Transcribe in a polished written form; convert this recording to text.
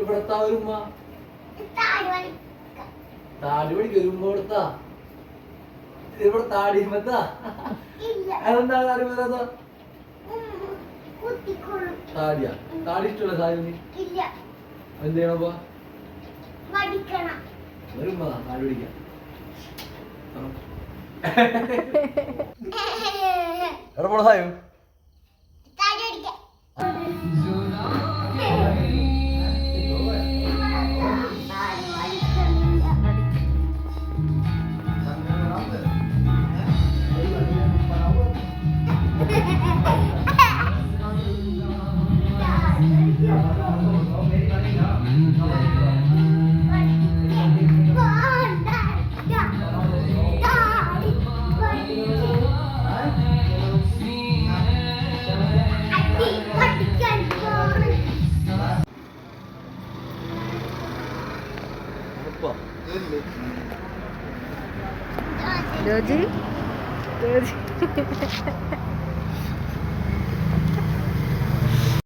ഇവിടത്താ ഒരു ഉമ്മ താടി പണിക്ക് ഒരു ഉമ്മ ഇവിടുത്താ ഇവിടെ താടിമത്താ അതെന്താ താടി മത്താ താടിയാ താടി ഇഷ്ടമല്ല സാധനം എന്ത് ചെയ്യണപ്പാ ഒരു ഉമ്മ താടി പിടിക്കാം എവിടെ പോണ സായം Joji